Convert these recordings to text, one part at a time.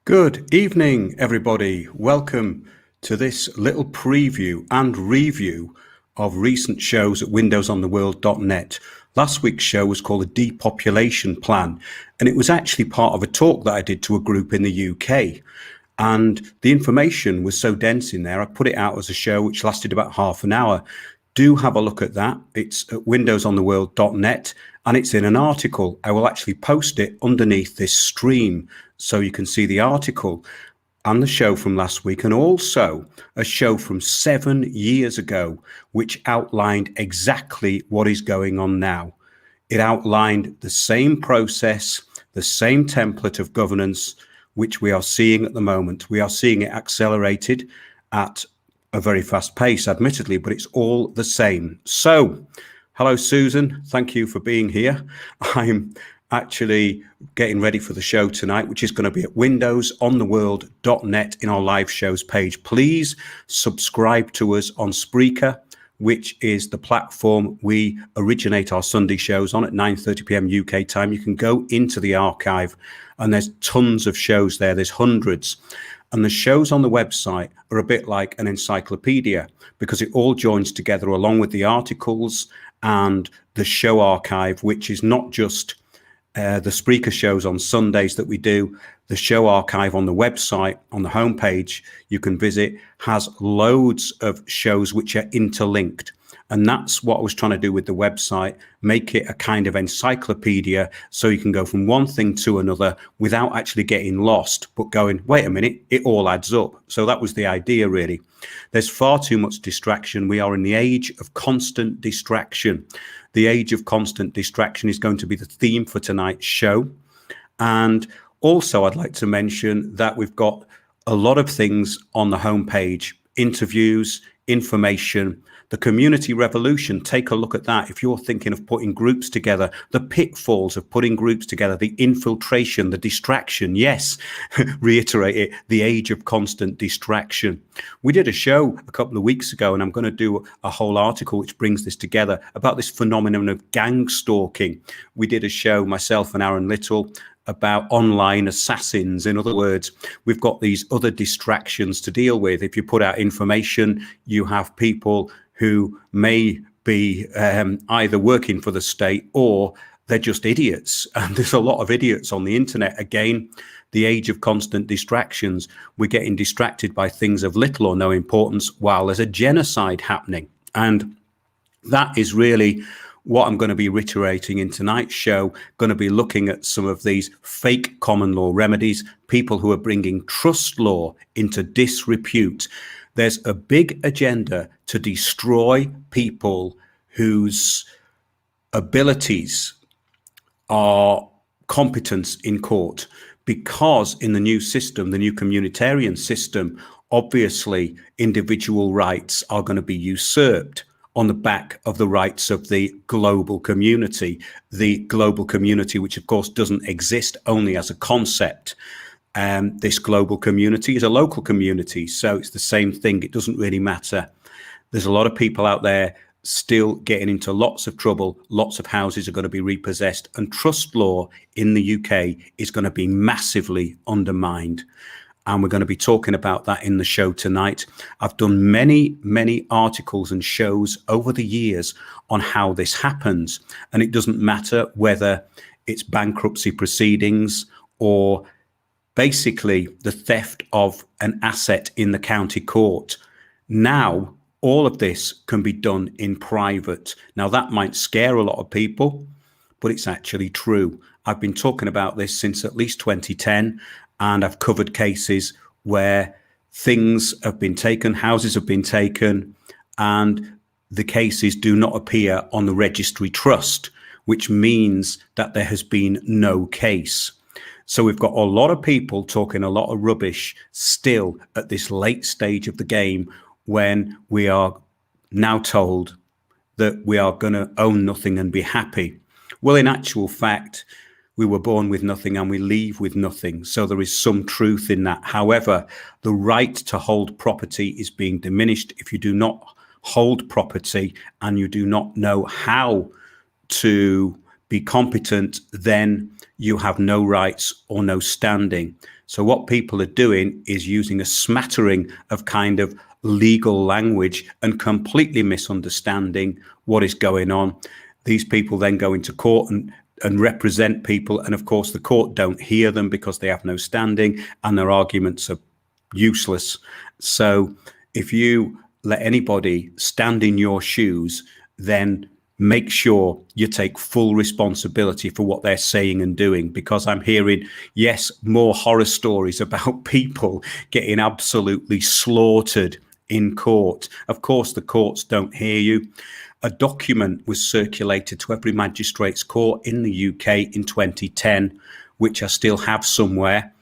Good evening, everybody. Welcome to this little preview and review of recent shows at windowsontheworld.net. Last week's show was called a depopulation plan, and it was actually part of a talk that I did to a group in the UK. And the information was so dense in there, I put it out as a show which lasted about half an hour. Do have a look at that. It's at windowsontheworld.net and it's in an article. I will actually post it underneath this stream so you can see the article and the show from last week, and also a show from 7 years ago, which outlined exactly what is going on now. It outlined the same process, the same template of governance, which we are seeing at the moment. We are seeing it accelerated at a very fast pace, admittedly, but it's all the same. So, hello, Susan. Thank you for being here. I'm actually getting ready for the show tonight, which is going to be at windowsontheworld.net in our live shows page. Please subscribe to us on Spreaker, which is the platform we originate our Sunday shows on at 9:30 p.m. UK time. You can go into the archive and there's tons of shows there. There's hundreds. And the shows on the website are a bit like an encyclopedia because it all joins together along with the articles and the show archive, which is not just the Spreaker shows on Sundays that we do. The show archive on the website, on the homepage you can visit, has loads of shows which are interlinked. And that's what I was trying to do with the website, make it a kind of encyclopedia so you can go from one thing to another without actually getting lost, but going, wait a minute, it all adds up. So that was the idea, really. There's far too much distraction. We are in the age of constant distraction. The age of constant distraction is going to be the theme for tonight's show. And also, I'd like to mention that we've got a lot of things on the homepage, interviews, information, the community revolution. Take a look at that. If you're thinking of putting groups together, the pitfalls of putting groups together, the infiltration, the distraction. Yes, reiterate it, the age of constant distraction. We did a show a couple of weeks ago, and I'm going to do a whole article which brings this together about this phenomenon of gang stalking. We did a show, myself and Aaron Little, about online assassins. In other words, we've got these other distractions to deal with. If you put out information, you have people who may be either working for the state or they're just idiots. And there's a lot of idiots on the internet. Again, the age of constant distractions. We're getting distracted by things of little or no importance while there's a genocide happening. And that is really what I'm going to be reiterating in tonight's show. Going to be looking at some of these fake common law remedies, people who are bringing trust law into disrepute. There's a big agenda to destroy people whose abilities are competence in court, because in the new system, the new communitarian system, obviously individual rights are going to be usurped on the back of the rights of the global community which of course doesn't exist only as a concept. This global community is a local community, so it's the same thing. It doesn't really matter. There's a lot of people out there still getting into lots of trouble. Lots of houses are going to be repossessed, and trust law in the UK is going to be massively undermined. And we're going to be talking about that in the show tonight. I've done many, many articles and shows over the years on how this happens. And it doesn't matter whether it's bankruptcy proceedings or basically the theft of an asset in the county court. Now, all of this can be done in private. Now, that might scare a lot of people, but it's actually true. I've been talking about this since at least 2010. And I've covered cases where things have been taken, houses have been taken, and the cases do not appear on the registry trust, which means that there has been no case. So we've got a lot of people talking a lot of rubbish still at this late stage of the game, when we are now told that we are going to own nothing and be happy. Well, in actual fact, we were born with nothing and we leave with nothing. So there is some truth in that. However, the right to hold property is being diminished. If you do not hold property and you do not know how to be competent, then you have no rights or no standing. So what people are doing is using a smattering of kind of legal language and completely misunderstanding what is going on. These people then go into court and represent people. And of course, the court don't hear them because they have no standing and their arguments are useless. So if you let anybody stand in your shoes, then make sure you take full responsibility for what they're saying and doing, because I'm hearing, yes, more horror stories about people getting absolutely slaughtered in court. Of course, the courts don't hear you. A document was circulated to every magistrate's court in the UK in 2010, which I still have somewhere.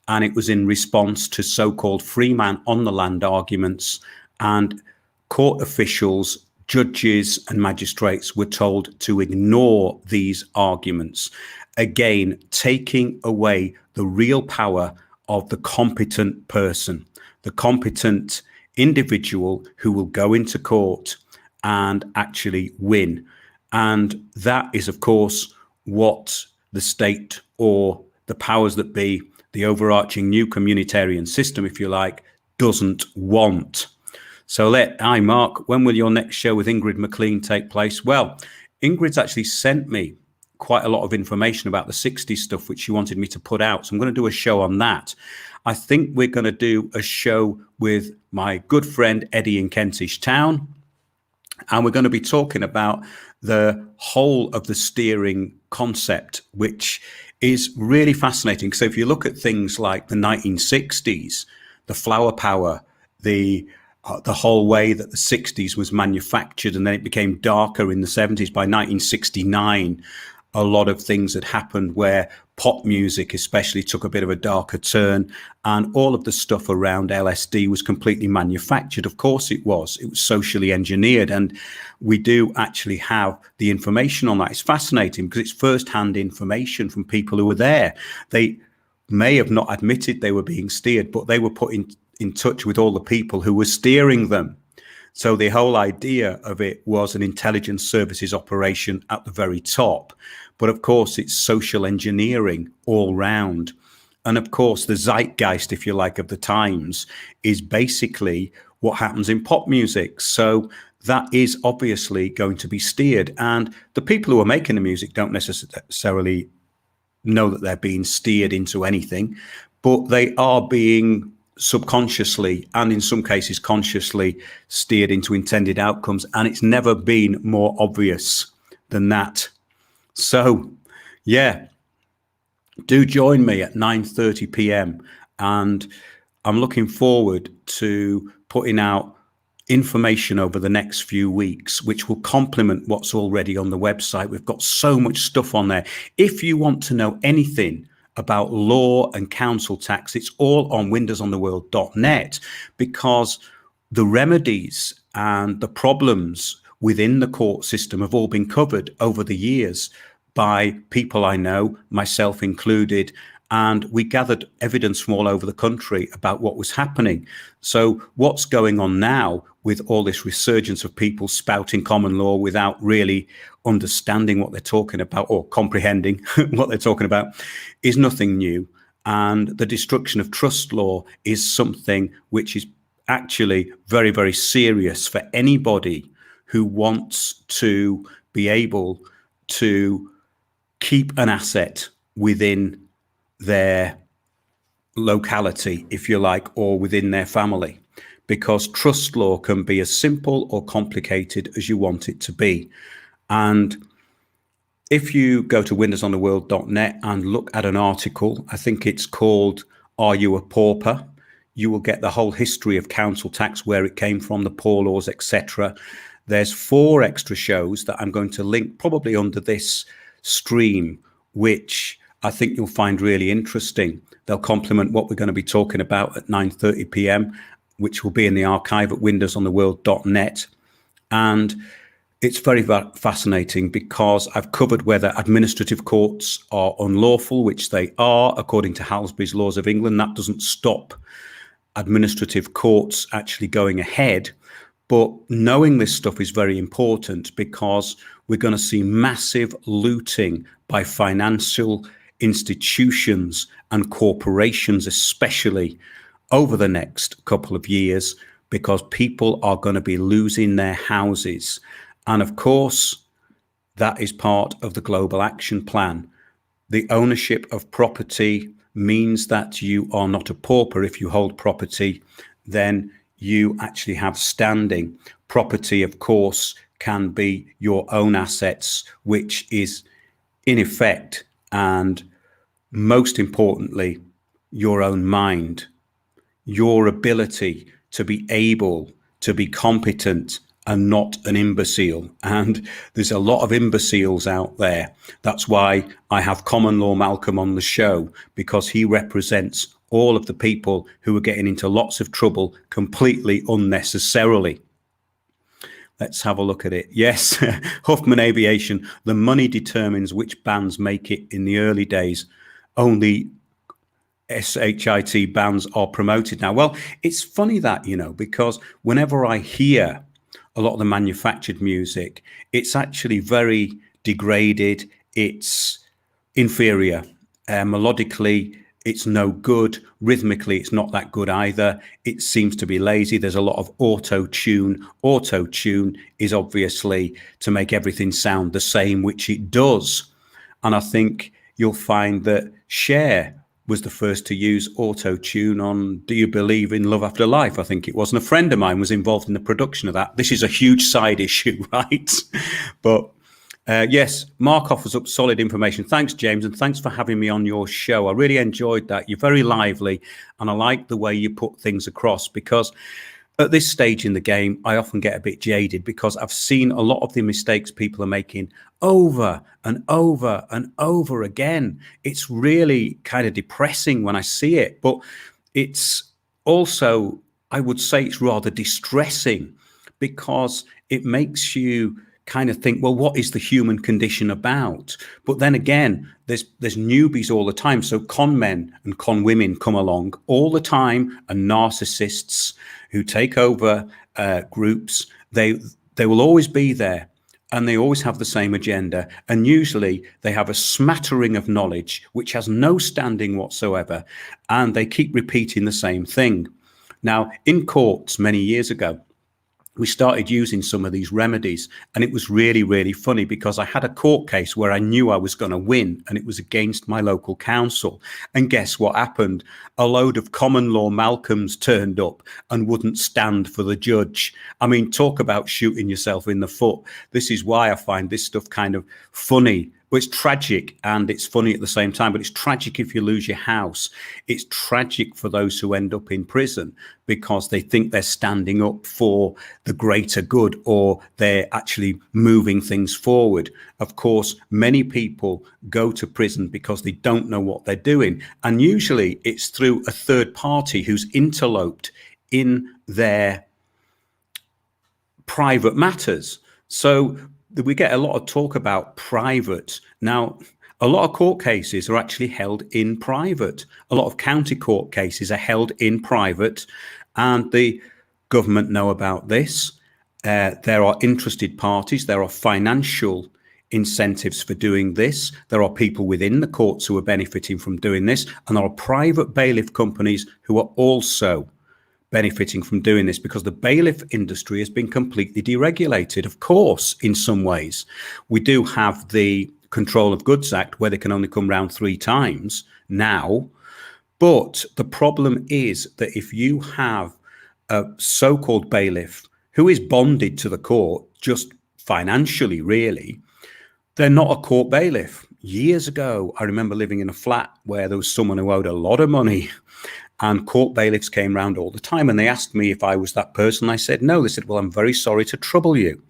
And it was in response to so-called free man on the land arguments, and court officials, judges and magistrates were told to ignore these arguments, again taking away the real power of the competent person, the competent individual who will go into court and actually win. And that is, of course, what the state or the powers that be, the overarching new communitarian system, if you like, doesn't want. So hi, Mark, when will your next show with Ingrid McLean take place? Well, Ingrid's actually sent me quite a lot of information about the 60s stuff, which she wanted me to put out. So I'm going to do a show on that. I think we're going to do a show with my good friend Eddie in Kentish Town. And we're going to be talking about the whole of the steering concept, which is really fascinating. So if you look at things like the 1960s, the flower power, the whole way that the 60s was manufactured, and then it became darker in the 70s. By 1969, a lot of things had happened where pop music especially took a bit of a darker turn, and all of the stuff around LSD was completely manufactured. Of course it was socially engineered, and we do actually have the information on that. It's fascinating because it's first-hand information from people who were there. They may have not admitted they were being steered, but they were put in touch with all the people who were steering them. So the whole idea of it was an intelligence services operation at the very top. But of course, it's social engineering all round. And of course, the zeitgeist, if you like, of the times is basically what happens in pop music. So that is obviously going to be steered. And the people who are making the music don't necessarily know that they're being steered into anything, but they are being subconsciously and in some cases consciously steered into intended outcomes. And it's never been more obvious than that. So, yeah, do join me at 9:30 p.m. And I'm looking forward to putting out information over the next few weeks, which will complement what's already on the website. We've got so much stuff on there. If you want to know anything about law and council tax, it's all on windowsontheworld.net, because the remedies and the problems within the court system have all been covered over the years by people I know, myself included, and we gathered evidence from all over the country about what was happening. So what's going on now with all this resurgence of people spouting common law without really understanding what they're talking about or comprehending what they're talking about is nothing new. And the destruction of trust law is something which is actually very, very serious for anybody who wants to be able to keep an asset within their locality, if you like, or within their family, because trust law can be as simple or complicated as you want it to be. And if you go to windowsontheworld.net and look at an article, I think it's called "Are You a Pauper?" you will get the whole history of council tax, where it came from, the poor laws, etc. There's 4 extra shows that I'm going to link probably under this stream, which I think you'll find really interesting. They'll complement what we're going to be talking about at 9:30 p.m, which will be in the archive at windowsontheworld.net. And it's very fascinating because I've covered whether administrative courts are unlawful, which they are, according to Halsby's Laws of England. That doesn't stop administrative courts actually going ahead. But knowing this stuff is very important, because we're going to see massive looting by financial institutions and corporations, especially over the next couple of years, because people are going to be losing their houses. And of course, that is part of the Global Action Plan. The ownership of property means that you are not a pauper. If you hold property, then you actually have standing. Property, of course, can be your own assets, which is in effect, and most importantly, your own mind, your ability to be able to be competent and not an imbecile. And there's a lot of imbeciles out there. That's why I have Common Law Malcolm on the show, because he represents all of the people who are getting into lots of trouble completely unnecessarily. Let's have a look at it. Yes, Huffman Aviation, the money determines which bands make it in the early days. Only SHIT bands are promoted now. Well, it's funny that, because whenever I hear a lot of the manufactured music, it's actually very degraded. It's inferior. Melodically, it's no good. Rhythmically, it's not that good either. It seems to be lazy. There's a lot of auto-tune. Auto-tune is obviously to make everything sound the same, which it does. And I think you'll find that Cher was the first to use auto-tune on Do You Believe in Love After Life? I think it was. And a friend of mine was involved in the production of that. This is a huge side issue, right? But yes, Mark offers up solid information. Thanks, James, and thanks for having me on your show. I really enjoyed that. You're very lively, and I like the way you put things across, because at this stage in the game, I often get a bit jaded because I've seen a lot of the mistakes people are making over and over and over again. It's really kind of depressing when I see it, but it's also, I would say it's rather distressing, because it makes you kind of think, well, what is the human condition about? But then again, there's newbies all the time. So con men and con women come along all the time, and narcissists who take over groups. They will always be there, and they always have the same agenda. And usually they have a smattering of knowledge which has no standing whatsoever, and they keep repeating the same thing. Now, in courts many years ago, we started using some of these remedies, and it was really, really funny, because I had a court case where I knew I was going to win, and it was against my local council. And guess what happened? A load of common law Malcolms turned up and wouldn't stand for the judge. I mean, talk about shooting yourself in the foot. This is why I find this stuff kind of funny. Well, it's tragic and it's funny at the same time, but it's tragic if you lose your house. It's tragic for those who end up in prison because they think they're standing up for the greater good, or they're actually moving things forward. Of course, many people go to prison because they don't know what they're doing. And usually it's through a third party who's interloped in their private matters. So we get a lot of talk about private. Now, a lot of court cases are actually held in private. A lot of county court cases are held in private, and the government know about this. There are interested parties. There are financial incentives for doing this. There are people within the courts who are benefiting from doing this, and there are private bailiff companies who are also benefiting from doing this, because the bailiff industry has been completely deregulated. Of course, in some ways, we do have the Control of Goods Act where they can only come round 3 times now. But the problem is that if you have a so-called bailiff who is bonded to the court just financially, really, they're not a court bailiff. Years ago, I remember living in a flat where there was someone who owed a lot of money, and court bailiffs came round all the time, and they asked me if I was that person. I said no. They said, well, I'm very sorry to trouble you.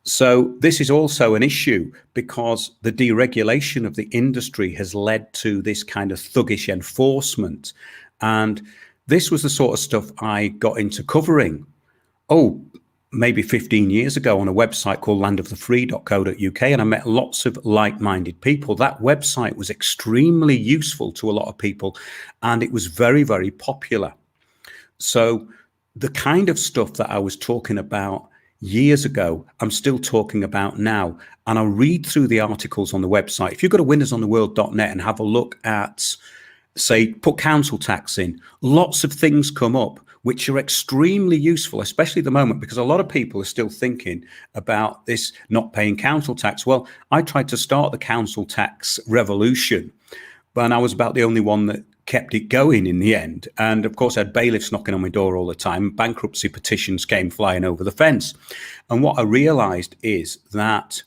So this is also an issue, because the deregulation of the industry has led to this kind of thuggish enforcement. And this was the sort of stuff I got into covering, maybe 15 years ago, on a website called landofthefree.co.uk, and I met lots of like-minded people. That website was extremely useful to a lot of people, and it was very, very popular. So the kind of stuff that I was talking about years ago, I'm still talking about now. And I'll read through the articles on the website. If you go to windowsontheworld.net and have a look at, say, put council tax in, lots of things come up which are extremely useful, especially at the moment, because a lot of people are still thinking about this not paying council tax. Well, I tried to start the council tax revolution, and I was about the only one that kept it going in the end. And of course, I had bailiffs knocking on my door all the time. Bankruptcy petitions came flying over the fence. And what I realized is that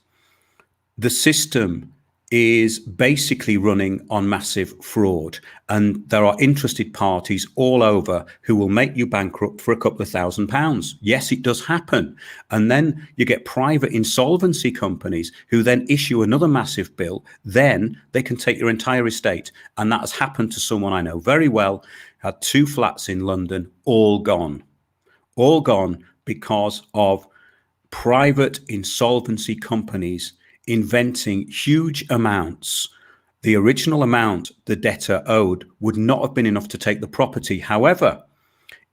the system is basically running on massive fraud. And there are interested parties all over who will make you bankrupt for a couple of £1,000s. Yes, it does happen. And then you get private insolvency companies who then issue another massive bill. Then they can take your entire estate. And that has happened to someone I know very well, had 2 flats in London, all gone because of private insolvency companies inventing huge amounts. The original amount the debtor owed would not have been enough to take the property. However,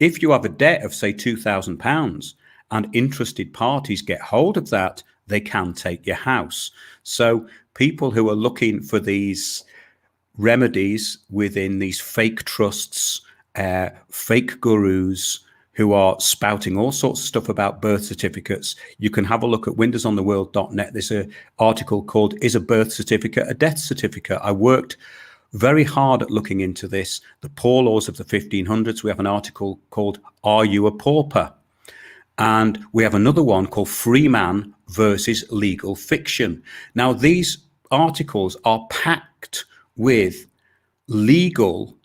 if you have a debt of, say, £2,000 and interested parties get hold of that, they can take your house. So people who are looking for these remedies within these fake trusts, fake gurus, who are spouting all sorts of stuff about birth certificates, you can have a look at windowsontheworld.net. There's an article called Is a Birth Certificate a Death Certificate? I worked very hard at looking into this. The poor laws of the 1500s. We have an article called Are You a Pauper? And we have another one called Free Man versus Legal Fiction. Now, these articles are packed with legal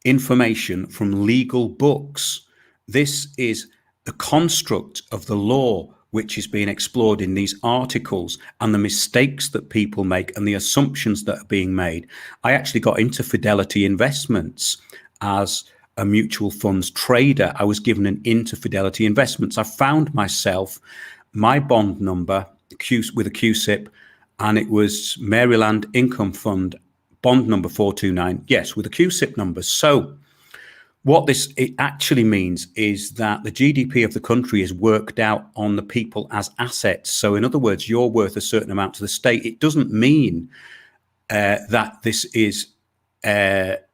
information from legal books. This is the construct of the law which is being explored in these articles, and the mistakes that people make and the assumptions that are being made. I actually got into Fidelity Investments as a mutual funds trader. I was given an into Fidelity Investments. I found myself, my bond number with a QSIP, and it was Maryland Income Fund, bond number 429. Yes, with a QSIP number. So what it actually means is that the GDP of the country is worked out on the people as assets. So in other words, you're worth a certain amount to the state. It doesn't mean that this is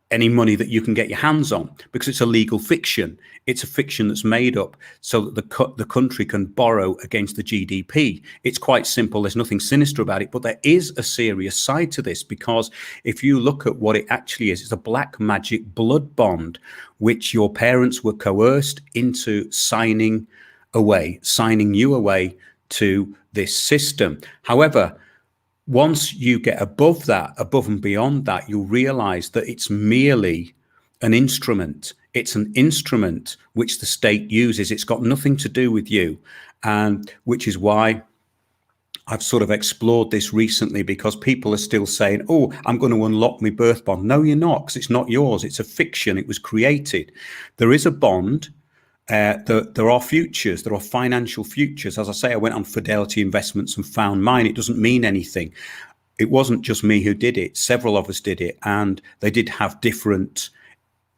any money that you can get your hands on, because it's a legal fiction. It's a fiction that's made up so that the country can borrow against the GDP. It's quite simple. There's nothing sinister about it, but there is a serious side to this, because if you look at what it actually is, it's a black magic blood bond, which your parents were coerced into signing you away to this system. However, once you get above and beyond that, you'll realize that it's merely an instrument. It's an instrument which the state uses. It's got nothing to do with you. And which is why I've sort of explored this recently, because people are still saying, oh, I'm going to unlock my birth bond. No, you're not, because it's not yours. It's a fiction. It was created. There is a bond. There are futures, there are financial futures. As I say, I went on Fidelity Investments and found mine. It doesn't mean anything. It wasn't just me who did it. Several of us did it, and they did have different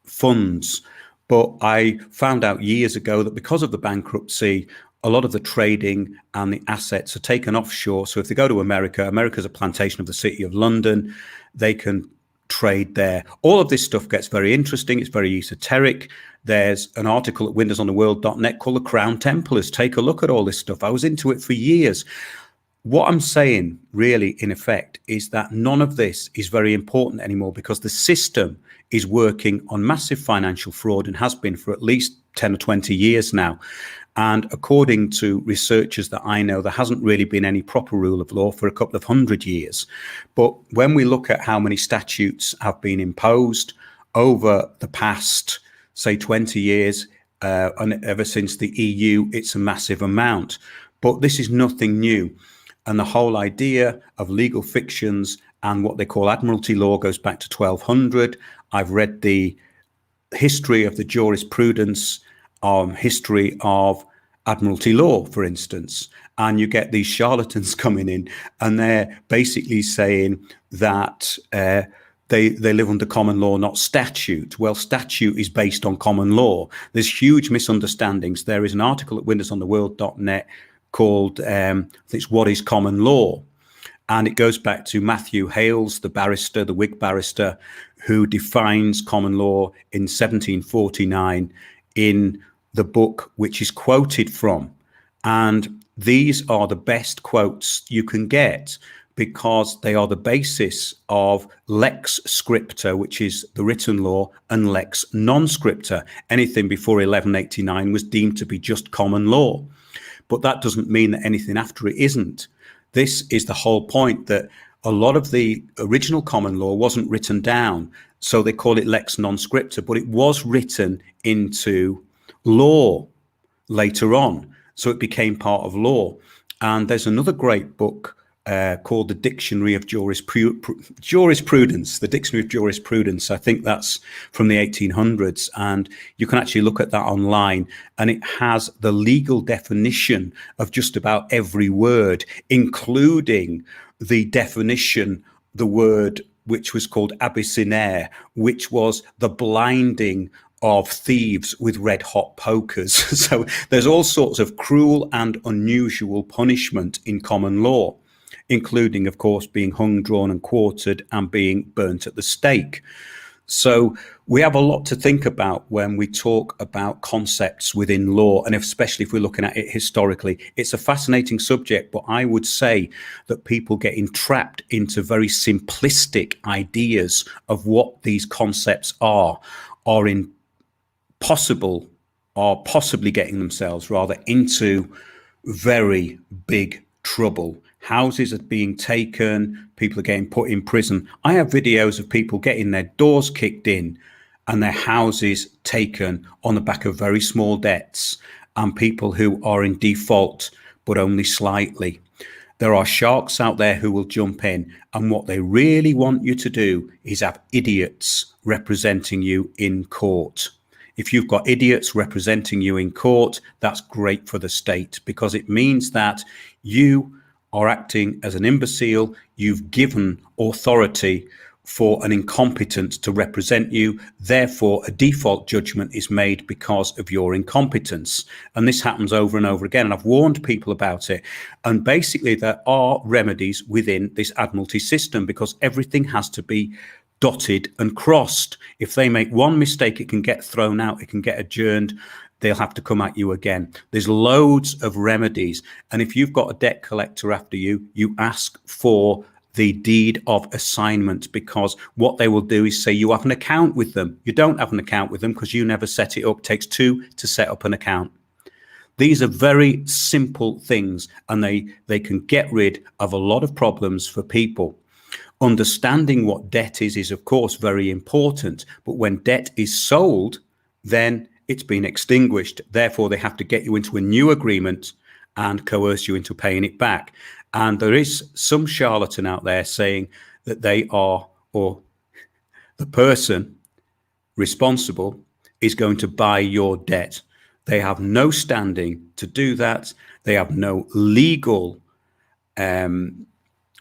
funds. But I found out years ago that because of the bankruptcy, a lot of the trading and the assets are taken offshore. So if they go to America's a plantation of the City of London, they can trade there. All of this stuff gets very interesting. It's very esoteric. There's an article at windowsontheworld.net called The Crown Templars. Take a look at all this stuff. I was into it for years. What I'm saying really, in effect, is that none of this is very important anymore, because the system is working on massive financial fraud and has been for at least 10 or 20 years now. And according to researchers that I know, there hasn't really been any proper rule of law for a couple of 100 years. But when we look at how many statutes have been imposed over the past, say, 20 years, and ever since the EU, it's a massive amount. But this is nothing new. And the whole idea of legal fictions and what they call admiralty law goes back to 1200. I've read the history of the jurisprudence, history of admiralty law, for instance, and you get these charlatans coming in, and they're basically saying that they live under common law, not statute. Well, statute is based on common law. There's huge misunderstandings. There is an article at windowsontheworld.net called, I think it's What is Common Law? And it goes back to Matthew Hales, the barrister, the Whig barrister, who defines common law in 1749 in the book which is quoted from. And these are the best quotes you can get because they are the basis of lex scripta, which is the written law, and lex non scripta. Anything before 1189 was deemed to be just common law. But that doesn't mean that anything after it isn't. This is the whole point, that a lot of the original common law wasn't written down. So they call it lex non scripta, but it was written into law later on. So it became part of law. And there's another great book called the Dictionary of Jurisprudence, the Dictionary of Jurisprudence. I think that's from the 1800s. And you can actually look at that online. And it has the legal definition of just about every word, including the definition, the word which was called abyssinaire, which was the blinding of thieves with red hot pokers. So there's all sorts of cruel and unusual punishment in common law, including, of course, being hung, drawn and quartered and being burnt at the stake. So we have a lot to think about when we talk about concepts within law, and especially if we're looking at it historically. It's a fascinating subject, but I would say that people get entrapped into very simplistic ideas of what these concepts are possibly getting themselves rather into very big trouble. Houses are being taken, people are getting put in prison. I have videos of people getting their doors kicked in and their houses taken on the back of very small debts, and people who are in default, but only slightly. There are sharks out there who will jump in, and what they really want you to do is have idiots representing you in court. If you've got idiots representing you in court, that's great for the state, because it means that you are acting as an imbecile. You've given authority for an incompetent to represent you. Therefore, a default judgment is made because of your incompetence. And this happens over and over again. And I've warned people about it. And basically, there are remedies within this Admiralty system, because everything has to be dotted and crossed. If they make one mistake, it can get thrown out, it can get adjourned, they'll have to come at you again. There's loads of remedies. And if you've got a debt collector after you, you ask for the deed of assignment, because what they will do is say you have an account with them. You don't have an account with them because you never set it up. It takes two to set up an account. These are very simple things, and they can get rid of a lot of problems for people. Understanding what debt is of course very important, but when debt is sold, then it's been extinguished. Therefore, they have to get you into a new agreement and coerce you into paying it back. And there is some charlatan out there saying that they are, or the person responsible is going to buy your debt. They have no standing to do that. They have no legal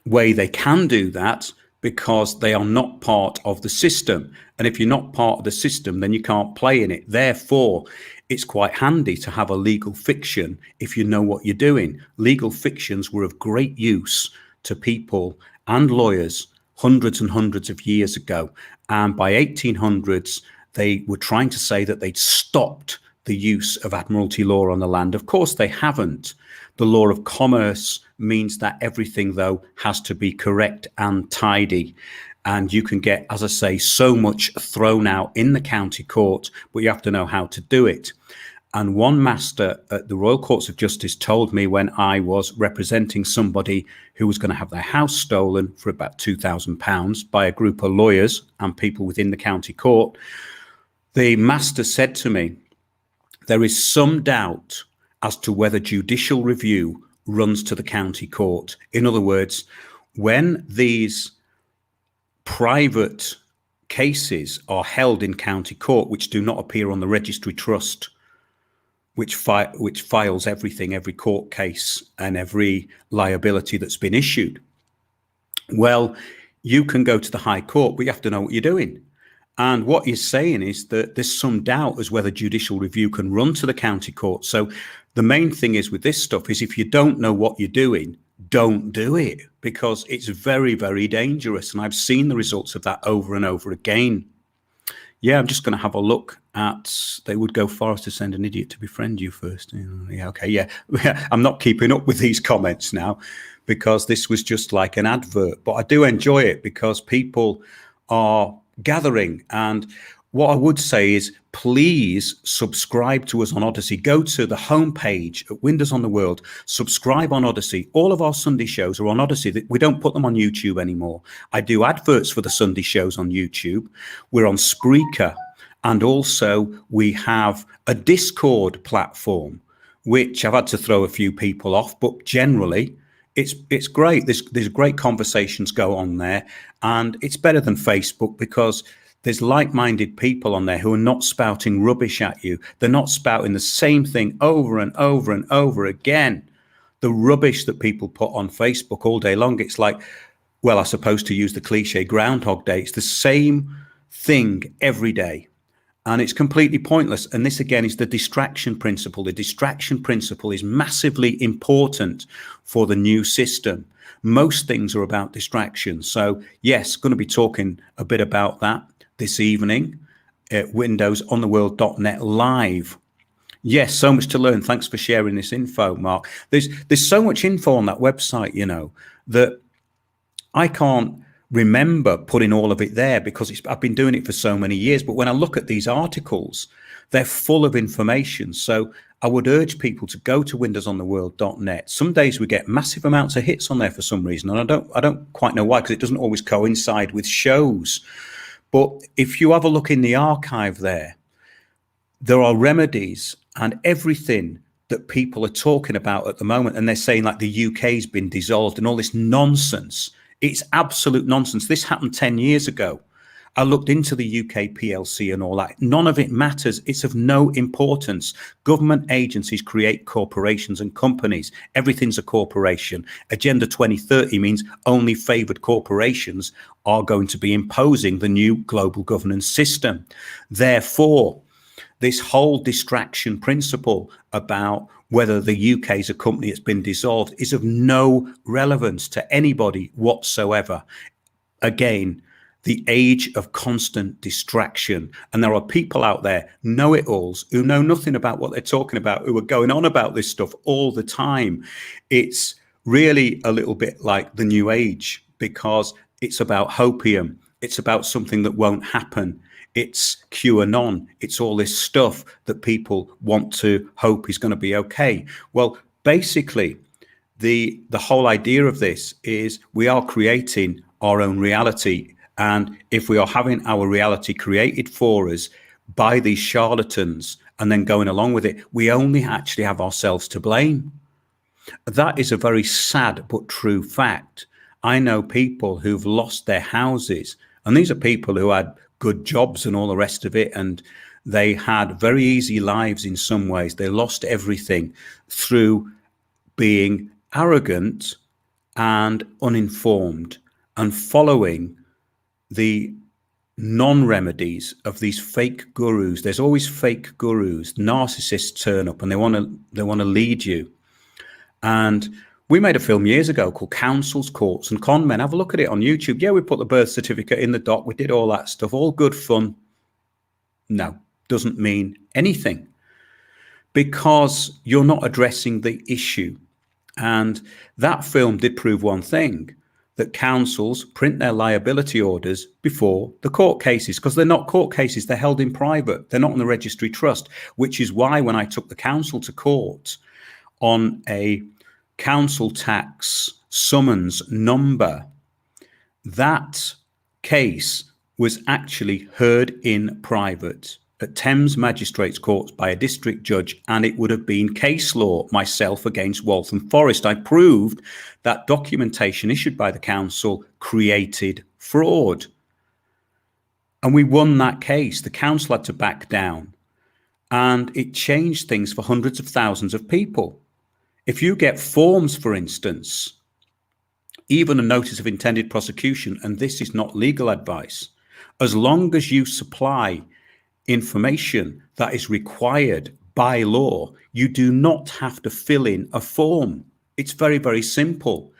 way they can do that, because they are not part of the system. And if you're not part of the system, then you can't play in it. Therefore, it's quite handy to have a legal fiction if you know what you're doing. Legal fictions were of great use to people and lawyers hundreds and hundreds of years ago. And by 1800s, they were trying to say that they'd stopped the use of Admiralty law on the land. Of course, they haven't. The law of commerce means that everything, though, has to be correct and tidy. And you can get, as I say, so much thrown out in the county court, but you have to know how to do it. And one master at the Royal Courts of Justice told me, when I was representing somebody who was going to have their house stolen for about £2,000 by a group of lawyers and people within the county court, the master said to me, there is some doubt as to whether judicial review runs to the county court. In other words, when these private cases are held in county court, which do not appear on the registry trust, which files everything, every court case and every liability that's been issued, well, you can go to the High Court, but you have to know what you're doing. And what he's saying is that there's some doubt as whether judicial review can run to the county court. So the main thing is with this stuff is if you don't know what you're doing, don't do it, because it's very, very dangerous. And I've seen the results of that over and over again. Yeah, I'm just going to have a look at, they would go far as to send an idiot to befriend you first. Yeah, okay, yeah. I'm not keeping up with these comments now because this was just like an advert. But I do enjoy it because people are gathering. And what I would say is, please subscribe to us on Odyssey. Go to the homepage at Windows on the World, subscribe on Odyssey. All of our Sunday shows are on Odyssey. We don't put them on YouTube anymore. I do adverts for the Sunday shows on YouTube. We're on Spreaker. And also we have a Discord platform, which I've had to throw a few people off, but generally it's great. There's great conversations go on there, and it's better than Facebook because there's like-minded people on there who are not spouting rubbish at you. They're not spouting the same thing over and over and over again. The rubbish that people put on Facebook all day long, it's like, well, I suppose to use the cliche Groundhog Day, it's the same thing every day. And it's completely pointless. And this, again, is the distraction principle. The distraction principle is massively important for the new system. Most things are about distraction. So, yes, going to be talking a bit about that this evening at windowsontheworld.net live. Yes, so much to learn. Thanks for sharing this info, Mark. There's so much info on that website, you know, that I can't remember putting all of it there because I've been doing it for so many years. But when I look at these articles, they're full of information. So I would urge people to go to windowsontheworld.net. Some days we get massive amounts of hits on there for some reason, and I don't quite know why, because it doesn't always coincide with shows. But if you have a look in the archive there are remedies and everything that people are talking about at the moment. And they're saying like the UK's been dissolved and all this nonsense. It's absolute nonsense. This happened 10 years ago. I looked into the UK PLC and all that. None of it matters. It's of no importance. Government agencies create corporations and companies. Everything's a corporation. Agenda 2030 means only favoured corporations are going to be imposing the new global governance system. Therefore, this whole distraction principle about whether the UK is a company that's been dissolved is of no relevance to anybody whatsoever. Again, the age of constant distraction. And there are people out there, know-it-alls, who know nothing about what they're talking about, who are going on about this stuff all the time. It's really a little bit like the New Age because it's about hopium. It's about something that won't happen. It's QAnon. It's all this stuff that people want to hope is going to be okay. Well, basically, the whole idea of this is we are creating our own reality. And if we are having our reality created for us by these charlatans and then going along with it, we only actually have ourselves to blame. That is a very sad but true fact. I know people who've lost their houses, and these are people who had good jobs and all the rest of it, and they had very easy lives in some ways. They lost everything through being arrogant and uninformed and following the non-remedies of these fake gurus. There's always fake gurus. Narcissists turn up and they want to lead you. And we made a film years ago called Councils, Courts and Con Men. Have a look at it on YouTube. Yeah, we put the birth certificate in the doc. We did all that stuff. All good fun. No, doesn't mean anything because you're not addressing the issue. And that film did prove one thing, that councils print their liability orders before the court cases, because they're not court cases, they're held in private. They're not in the registry trust, which is why when I took the council to court on a council tax summons number, that case was actually heard in private at Thames Magistrates Courts by a district judge, and it would have been case law, myself against Waltham Forest. I proved that documentation issued by the council created fraud. And we won that case. The council had to back down, and it changed things for hundreds of thousands of people. If you get forms, for instance, even a notice of intended prosecution, and this is not legal advice, as long as you supply information that is required by law, you do not have to fill in a form. It's very, very simple.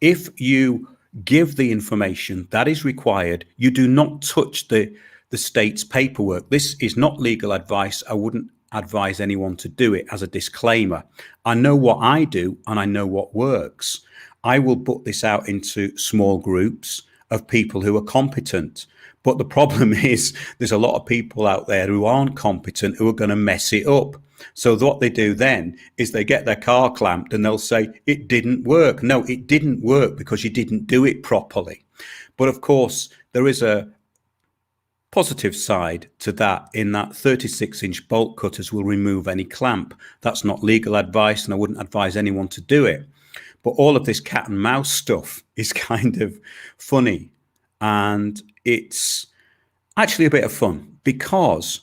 If you give the information that is required, you do not touch the state's paperwork. This is not legal advice. I wouldn't advise anyone to do it. As a disclaimer, I know what I do and I know what works. I will put this out into small groups of people who are competent. But the problem is there's a lot of people out there who aren't competent who are going to mess it up. So what they do then is they get their car clamped and they'll say, it didn't work. No, it didn't work because you didn't do it properly. But of course, there is a positive side to that in that 36-inch bolt cutters will remove any clamp. That's not legal advice and I wouldn't advise anyone to do it. But all of this cat and mouse stuff is kind of funny. And it's actually a bit of fun because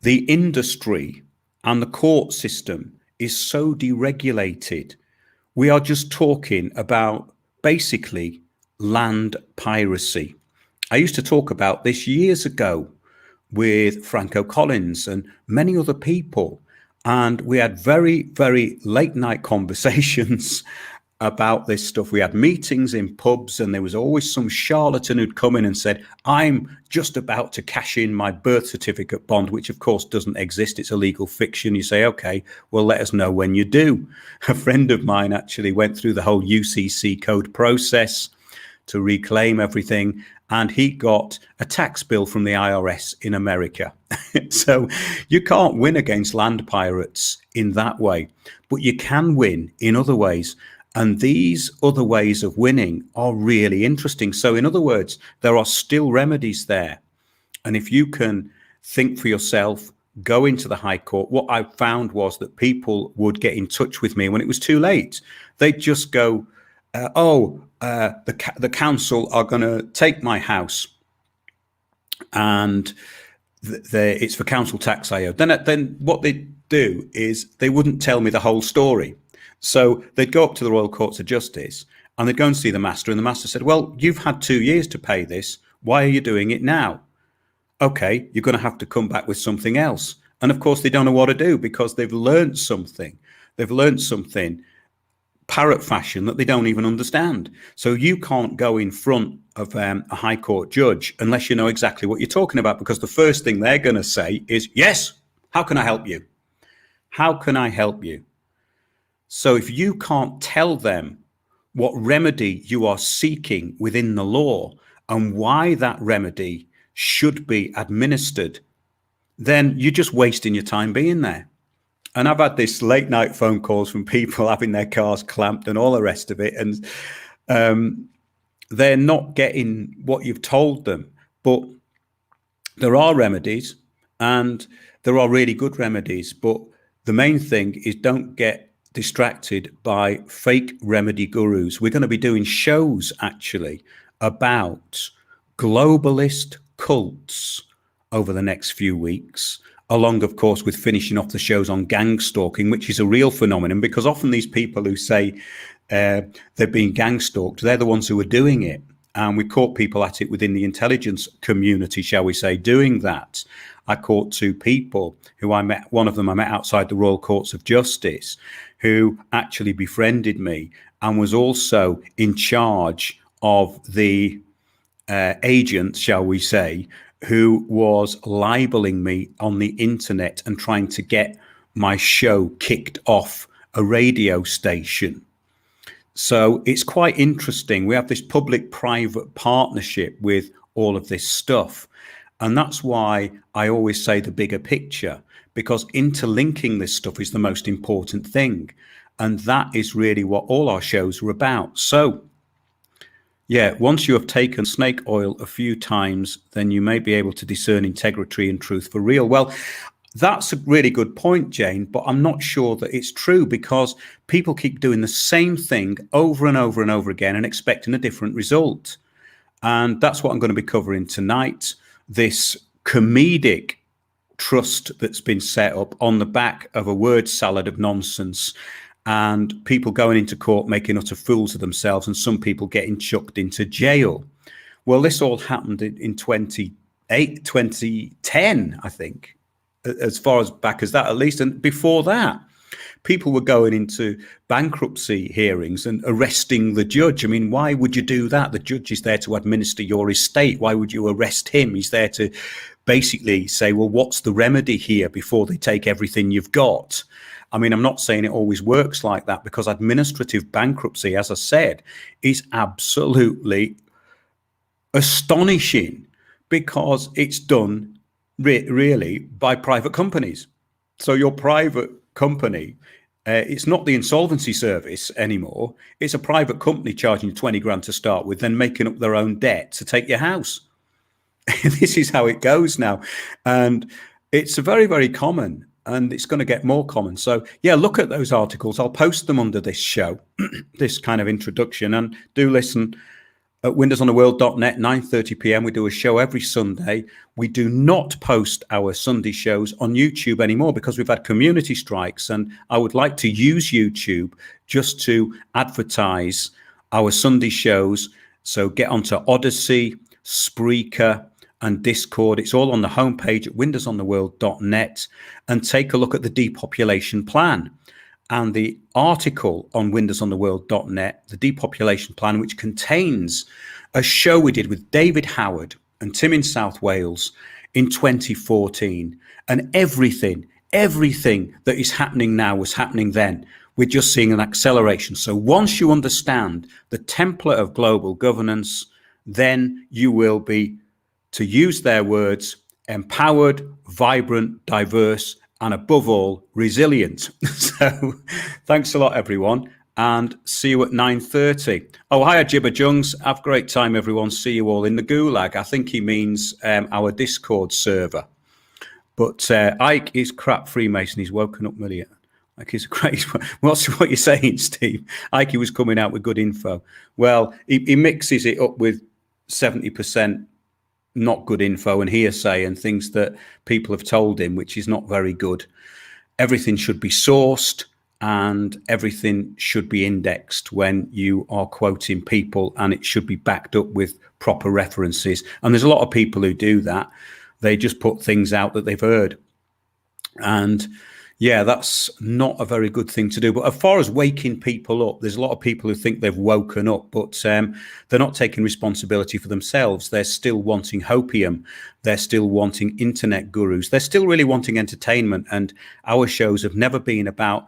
the industry and the court system is so deregulated. We are just talking about basically land piracy. I used to talk about this years ago with Franco Collins and many other people. And we had very, very late night conversations about this stuff. We had meetings in pubs and there was always some charlatan who'd come in and said, I'm just about to cash in my birth certificate bond, which of course doesn't exist. It's a legal fiction. You say, okay, well, let us know when you do. A friend of mine actually went through the whole UCC code process to reclaim everything. And he got a tax bill from the IRS in America. So you can't win against land pirates in that way, but you can win in other ways. And these other ways of winning are really interesting. So in other words, there are still remedies there. And if you can think for yourself, go into the High Court, what I found was that people would get in touch with me when it was too late. They'd just go, the council are going to take my house and it's for council tax I owe. Then what they'd do is they wouldn't tell me the whole story. So they'd go up to the Royal Courts of Justice and they'd go and see the master. And the master said, well, you've had 2 years to pay this. Why are you doing it now? Okay, you're going to have to come back with something else. And of course, they don't know what to do because they've learned something. They've learned something parrot fashion that they don't even understand. So you can't go in front of a High Court judge unless you know exactly what you're talking about, because the first thing they're going to say is, yes, how can I help you? How can I help you? So if you can't tell them what remedy you are seeking within the law and why that remedy should be administered, then you're just wasting your time being there. And I've had this late night phone calls from people having their cars clamped and all the rest of it. And they're not getting what you've told them. But there are remedies and there are really good remedies. But the main thing is don't get distracted by fake remedy gurus. We're going to be doing shows actually about globalist cults over the next few weeks, along, of course, with finishing off the shows on gang stalking, which is a real phenomenon, because often these people who say they're being gang stalked, they're the ones who are doing it. And we caught people at it within the intelligence community, shall we say, doing that. I caught 2 people who I met. One of them I met outside the Royal Courts of Justice, who actually befriended me and was also in charge of the agent, shall we say, who was libeling me on the internet and trying to get my show kicked off a radio station. So it's quite interesting. We have this public-private partnership with all of this stuff. And that's why I always say the bigger picture, because interlinking this stuff is the most important thing. And that is really what all our shows are about. So, yeah, once you have taken snake oil a few times, then you may be able to discern integrity and truth for real. Well, that's a really good point, Jane, but I'm not sure that it's true, because people keep doing the same thing over and over and over again and expecting a different result. And that's what I'm going to be covering tonight. This comedic trust that's been set up on the back of a word salad of nonsense, and people going into court making utter fools of themselves, and some people getting chucked into jail. Well, this all happened in 2010, I think. as far as back as that, at least. And before that, people were going into bankruptcy hearings and arresting the judge. I mean, why would you do that? The judge is there to administer your estate. Why would you arrest him? He's there to basically say, well, what's the remedy here before they take everything you've got? I mean, I'm not saying it always works like that, because administrative bankruptcy, as I said, is absolutely astonishing, because it's done really by private companies. So your private company, it's not the insolvency service anymore. It's a private company charging you 20 grand to start with, then making up their own debt to take your house. This is how it goes now. And it's very, very common, and it's going to get more common. So yeah, look at those articles. I'll post them under this show, this kind of introduction, and do listen at windowsontheworld.net, 9:30 p.m. We do a show every Sunday. We do not post our Sunday shows on YouTube anymore, because we've had community strikes, and I would like to use YouTube just to advertise our Sunday shows. So get onto Odyssey, Spreaker, and Discord. It's all on the homepage at windowsontheworld.net, and take a look at the depopulation plan and the article on windowsontheworld.net, the depopulation plan, which contains a show we did with David Howard and Tim in South Wales in 2014. And everything that is happening now was happening then. We're just seeing an acceleration. So once you understand the template of global governance, then you will be, to use their words, empowered, vibrant, diverse, and above all, resilient. So thanks a lot, everyone, and see you at 9:30. Oh, hiya, Jibber Jungs. Have a great time, everyone. See you all in the gulag. I think he means our Discord server. But Ike is crap Freemason. He's woken up million. Like, he's great. What you're saying, Steve? Ike was coming out with good info. Well, he mixes it up with 70% not good info and hearsay and things that people have told him, which is not very good. Everything should be sourced, and everything should be indexed when you are quoting people, and it should be backed up with proper references. And there's a lot of people who do that. They just put things out that they've heard. And yeah, that's not a very good thing to do. But as far as waking people up, there's a lot of people who think they've woken up, but they're not taking responsibility for themselves. They're still wanting hopium. They're still wanting internet gurus. They're still really wanting entertainment. And our shows have never been about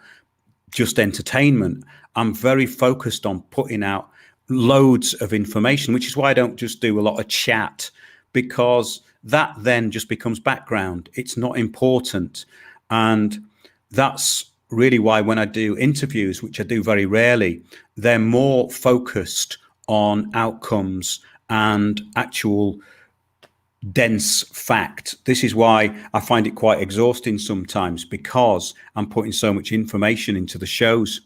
just entertainment. I'm very focused on putting out loads of information, which is why I don't just do a lot of chat, because that then just becomes background. It's not important. And that's really why when I do interviews, which I do very rarely, they're more focused on outcomes and actual dense fact. This is why I find it quite exhausting sometimes, because I'm putting so much information into the shows.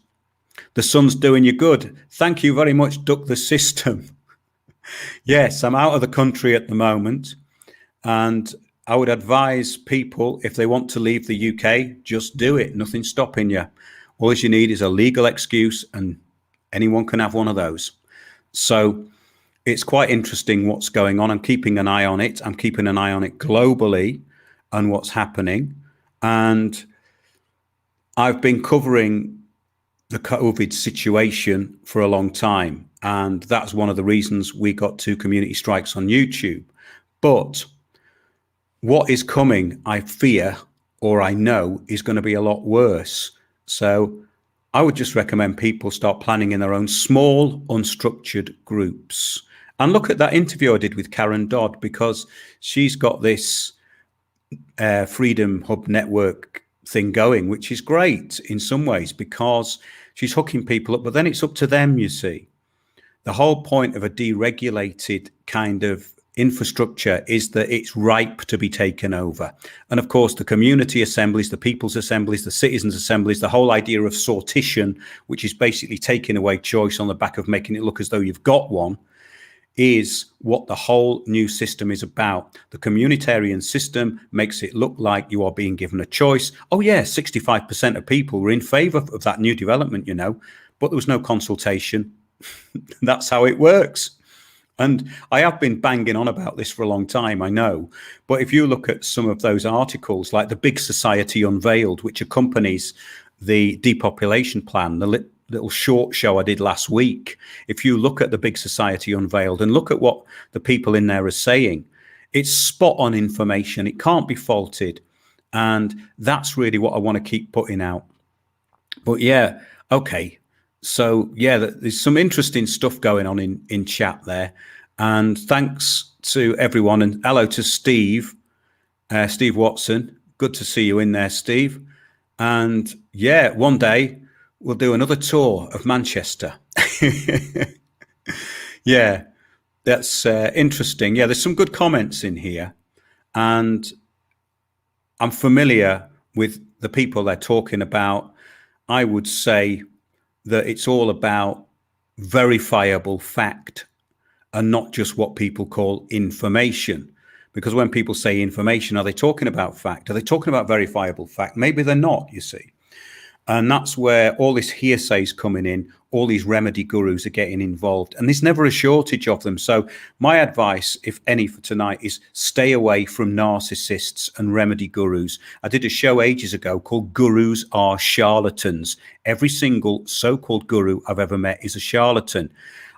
The sun's doing you good. Thank you very much, Duck the System. Yes, I'm out of the country at the moment, and I would advise people, if they want to leave the UK, just do it. Nothing's stopping you. All you need is a legal excuse, and anyone can have one of those. So it's quite interesting what's going on. I'm keeping an eye on it. I'm keeping an eye on it globally and what's happening. And I've been covering the COVID situation for a long time. And that's one of the reasons we got 2 community strikes on YouTube. But what is coming, I fear, or I know, is going to be a lot worse. So I would just recommend people start planning in their own small, unstructured groups. And look at that interview I did with Karen Dodd, because she's got this Freedom Hub network thing going, which is great in some ways, because she's hooking people up, but then it's up to them, you see. The whole point of a deregulated kind of infrastructure is that it's ripe to be taken over. And of course, the community assemblies, the people's assemblies, the citizens' assemblies, the whole idea of sortition, which is basically taking away choice on the back of making it look as though you've got one, is what the whole new system is about. The communitarian system makes it look like you are being given a choice. Oh yeah, 65% of people were in favor of that new development, you know, but there was no consultation. That's how it works. And I have been banging on about this for a long time, I know. But if you look at some of those articles, like the Big Society Unveiled, which accompanies the depopulation plan, the little short show I did last week, if you look at the Big Society Unveiled and look at what the people in there are saying, it's spot on information. It can't be faulted. And that's really what I want to keep putting out. But yeah, okay. So yeah, there's some interesting stuff going on in chat there. And thanks to everyone. And hello to Steve, Steve Watson. Good to see you in there, Steve. And yeah, one day we'll do another tour of Manchester. Yeah, that's interesting. Yeah, there's some good comments in here. And I'm familiar with the people they're talking about. I would say that it's all about verifiable fact and not just what people call information. Because when people say information, are they talking about fact? Are they talking about verifiable fact? Maybe they're not, you see. And that's where all this hearsay is coming in. All these remedy gurus are getting involved, and there's never a shortage of them. So my advice, if any, for tonight is stay away from narcissists and remedy gurus. I did a show ages ago called Gurus Are Charlatans. Every single so-called guru I've ever met is a charlatan.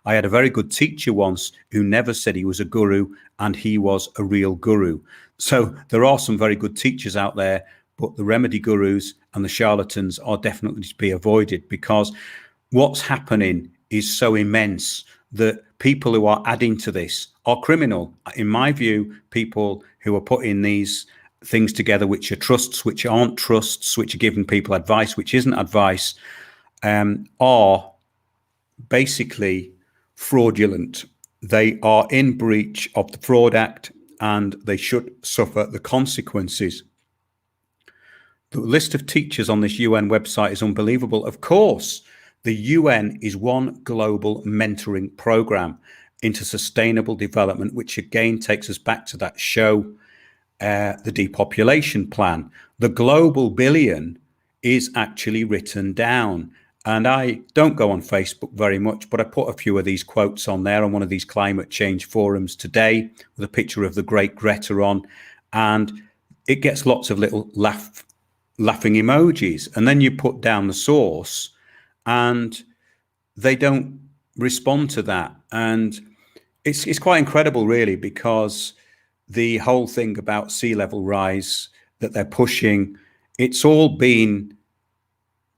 I had a very good teacher once who never said he was a guru, and he was a real guru. So there are some very good teachers out there, but the remedy gurus and the charlatans are definitely to be avoided, because what's happening is so immense that people who are adding to this are criminal. In my view, people who are putting these things together, which are trusts, which aren't trusts, which are giving people advice, which isn't advice, are basically fraudulent. They are in breach of the Fraud Act, and they should suffer the consequences. The list of teachers on this UN website is unbelievable. Of course, the UN is one global mentoring program into sustainable development, which again takes us back to that show, the depopulation plan. The global billion is actually written down. And I don't go on Facebook very much, but I put a few of these quotes on there on one of these climate change forums today with a picture of the great Greta on, and it gets lots of little laughing emojis. And then you put down the source and they don't respond to that. And it's quite incredible, really, because the whole thing about sea level rise that they're pushing, it's all been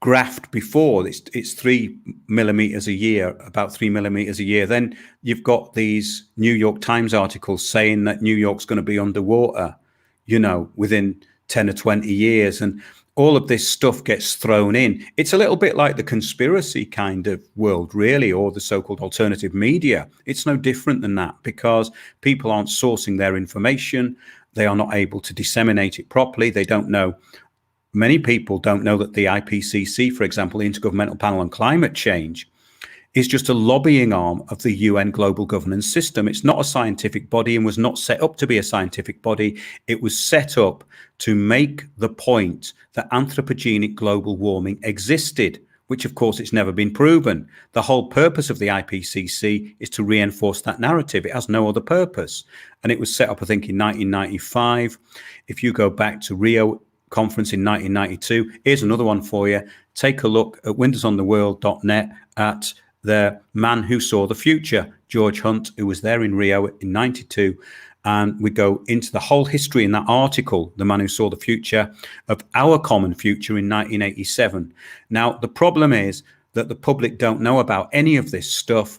graphed before. It's 3 millimeters a year, about 3 millimeters a year. Then you've got these New York Times articles saying that New York's going to be underwater, within 10 or 20 years. And all of this stuff gets thrown in. It's a little bit like the conspiracy kind of world, really, or the so-called alternative media. It's no different than that, because people aren't sourcing their information. They are not able to disseminate it properly. They don't know. Many people don't know that the IPCC, for example, the Intergovernmental Panel on Climate Change, is just a lobbying arm of the UN global governance system. It's not a scientific body and was not set up to be a scientific body. It was set up to make the point that anthropogenic global warming existed, which of course it's never been proven. The whole purpose of the IPCC is to reinforce that narrative. It has no other purpose. And it was set up, I think, in 1995. If you go back to Rio conference in 1992, here's another one for you. Take a look at windowsontheworld.net at the man who saw the future, George Hunt, who was there in Rio in 92. And we go into the whole history in that article, The Man Who Saw the Future, of our common future in 1987. Now, the problem is that the public don't know about any of this stuff.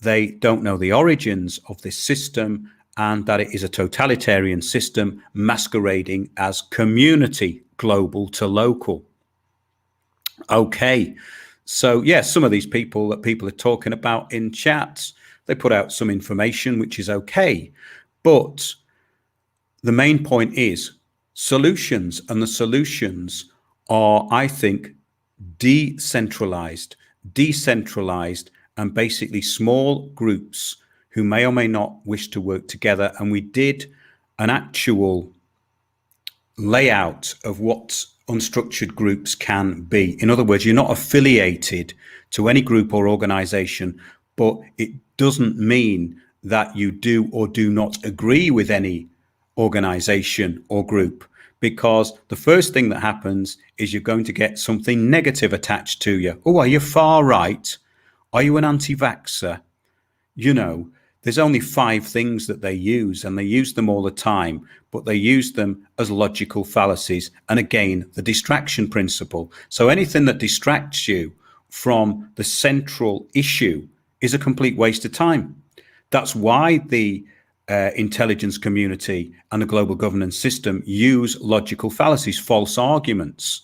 They don't know the origins of this system, and that it is a totalitarian system masquerading as community, global to local. Okay. So, yes, some of these people that people are talking about in chats, they put out some information, which is okay. But the main point is solutions, and the solutions are, I think, decentralized, and basically small groups who may or may not wish to work together. And we did an actual layout of what unstructured groups can be. In other words, you're not affiliated to any group or organization, but it doesn't mean that you do or do not agree with any organization or group, because the first thing that happens is you're going to get something negative attached to you. Oh, are you far right? Are you an anti-vaxxer? You know, there's only 5 things that they use, and they use them all the time, but they use them as logical fallacies. And again, the distraction principle. So anything that distracts you from the central issue is a complete waste of time. That's why the intelligence community and the global governance system use logical fallacies, false arguments,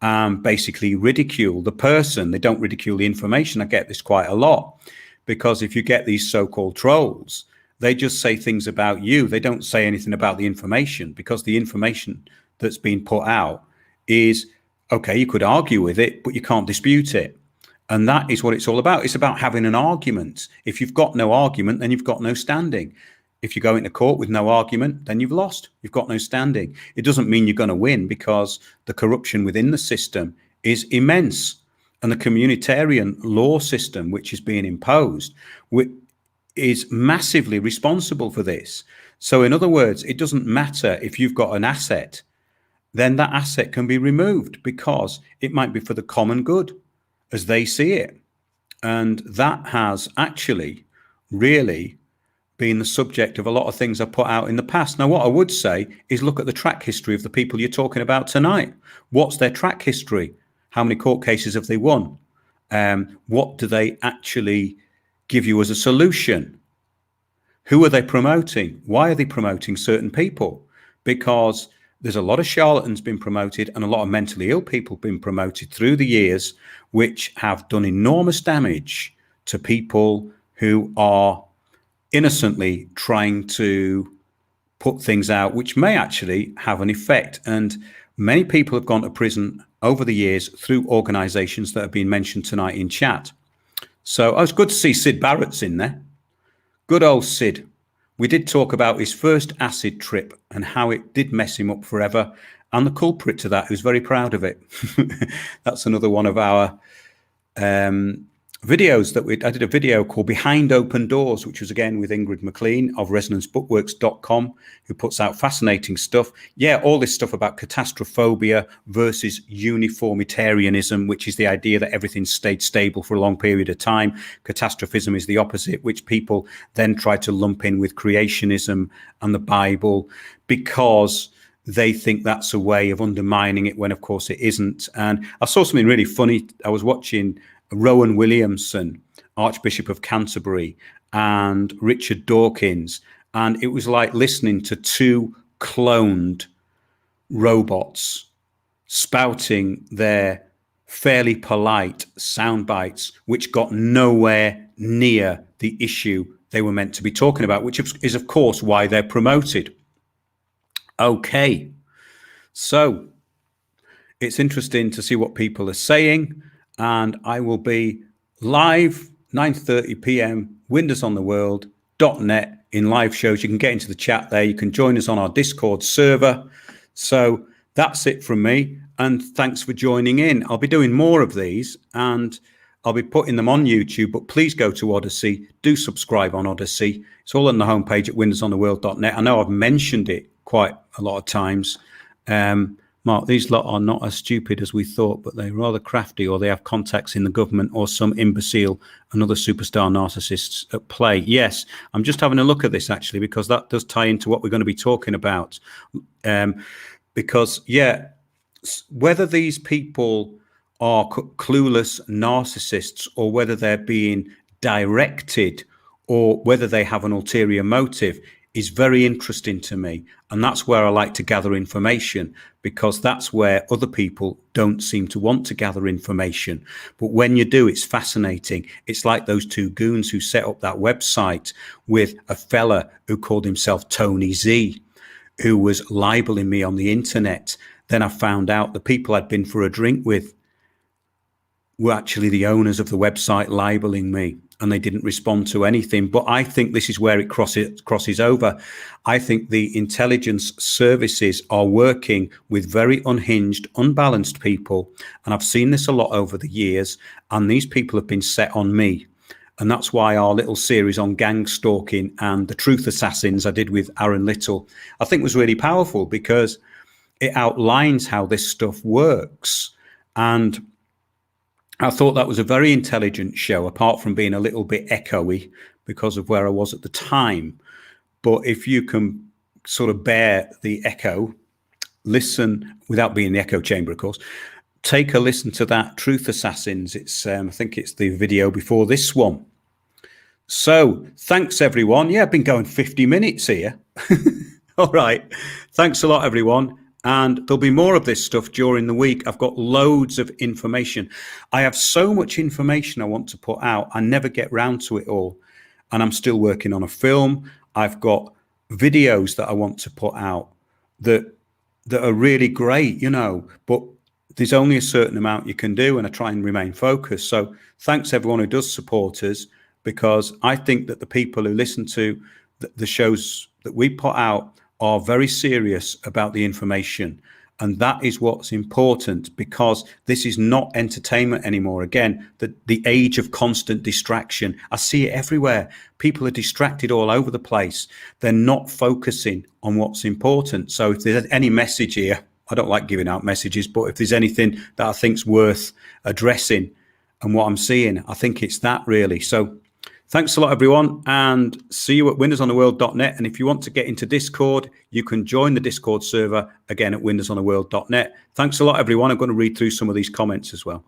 basically ridicule the person. They don't ridicule the information. I get this quite a lot, because if you get these so-called trolls, they just say things about you. They don't say anything about the information, because the information that's been put out is, okay, you could argue with it, but you can't dispute it. And that is what it's all about. It's about having an argument. If you've got no argument, then you've got no standing. If you go into court with no argument, then you've lost. You've got no standing. It doesn't mean you're going to win, because the corruption within the system is immense. And the communitarian law system, which is being imposed, is massively responsible for this. So in other words, it doesn't matter if you've got an asset, then that asset can be removed, because it might be for the common good as they see it. And that has actually really been the subject of a lot of things I put out in the past. Now, what I would say is look at the track history of the people you're talking about tonight. What's their track history? How many court cases have they won? What do they actually give you as a solution? Who are they promoting? Why are they promoting certain people? Because there's a lot of charlatans been promoted, and a lot of mentally ill people been promoted through the years, which have done enormous damage to people who are innocently trying to put things out which may actually have an effect. And many people have gone to prison over the years through organizations that have been mentioned tonight in chat. So it's good to see Sid Barrett's in there. Good old Sid. We did talk about his first acid trip and how it did mess him up forever, and the culprit to that, who's very proud of it. That's another one of our videos that I did a video called Behind Open Doors, which was again with Ingrid McLean of ResonanceBookworks.com, who puts out fascinating stuff. Yeah, all this stuff about catastrophobia versus uniformitarianism, which is the idea that everything stayed stable for a long period of time. Catastrophism is the opposite, which people then try to lump in with creationism and the Bible, because they think that's a way of undermining it, when of course it isn't. And I saw something really funny. I was watching Rowan Williamson, Archbishop of Canterbury, and Richard Dawkins, and it was like listening to 2 cloned robots spouting their fairly polite sound bites, which got nowhere near the issue they were meant to be talking about, which is of course why they're promoted. Okay, so it's interesting to see what people are saying. And I will be live 9:30 p.m. windowsontheworld.net in live shows. You can get into the chat there. You can join us on our Discord server. So that's it from me. And thanks for joining in. I'll be doing more of these, and I'll be putting them on YouTube. But please go to Odyssey. Do subscribe on Odyssey. It's all on the homepage at windowsontheworld.net. I know I've mentioned it quite a lot of times. Mark, these lot are not as stupid as we thought, but they're rather crafty, or they have contacts in the government, or some imbecile and other superstar narcissists at play. Yes, I'm just having a look at this actually, because that does tie into what we're going to be talking about. Because, yeah, whether these people are clueless narcissists, or whether they're being directed, or whether they have an ulterior motive, is very interesting to me. And that's where I like to gather information, because that's where other people don't seem to want to gather information. But when you do, it's fascinating. It's like those 2 goons who set up that website with a fella who called himself Tony Z, who was libeling me on the internet. Then I found out the people I'd been for a drink with were actually the owners of the website libeling me, and they didn't respond to anything. But I think this is where it crosses over. I think the intelligence services are working with very unhinged, unbalanced people, and I've seen this a lot over the years, and these people have been set on me. And that's why our little series on gang stalking and the truth assassins I did with Aaron Little, I think was really powerful, because it outlines how this stuff works. And I thought that was a very intelligent show, apart from being a little bit echoey because of where I was at the time. But if you can sort of bear the echo, listen without being in the echo chamber, of course, take a listen to that Truth Assassins. It's I think it's the video before this one. So thanks, everyone. Yeah, I've been going 50 minutes here. All right. Thanks a lot, everyone. And there'll be more of this stuff during the week. I've got loads of information. I have so much information I want to put out. I never get round to it all. And I'm still working on a film. I've got videos that I want to put out that are really great, you know, but there's only a certain amount you can do, and I try and remain focused. So thanks everyone who does support us, because I think that the people who listen to the shows that we put out are very serious about the information. And that is what's important, because this is not entertainment anymore. Again, the age of constant distraction. I see it everywhere. People are distracted all over the place. They're not focusing on what's important. So if there's any message here, I don't like giving out messages, but if there's anything that I think's worth addressing and what I'm seeing, I think it's that really. So thanks a lot, everyone, and see you at windowsontheworld.net. And if you want to get into Discord, you can join the Discord server again at windowsontheworld.net. Thanks a lot, everyone. I'm going to read through some of these comments as well.